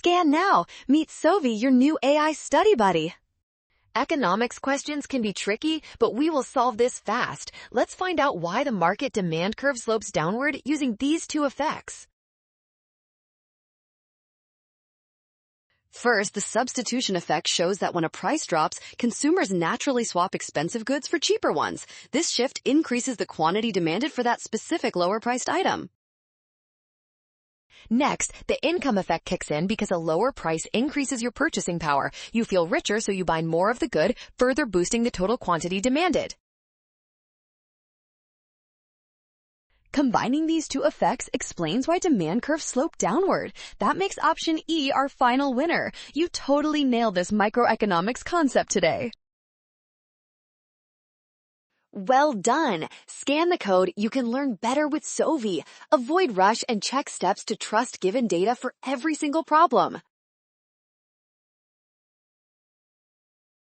Scan now. Meet Sovi, your new AI study buddy. Economics questions can be tricky, but we will solve this fast. Let's find out why the market demand curve slopes downward using these two effects. First, the substitution effect shows that when a price drops, consumers naturally swap expensive goods for cheaper ones. This shift increases the quantity demanded for that specific lower-priced item. Next, the income effect kicks in because a lower price increases your purchasing power. You feel richer, so you buy more of the good, further boosting the total quantity demanded. Combining these two effects explains why demand curves slope downward. That makes option E our final winner. You totally nailed this microeconomics concept today. Well done! Scan the code. You can learn better with Sovi. Avoid rush and check steps to trust given data for every single problem.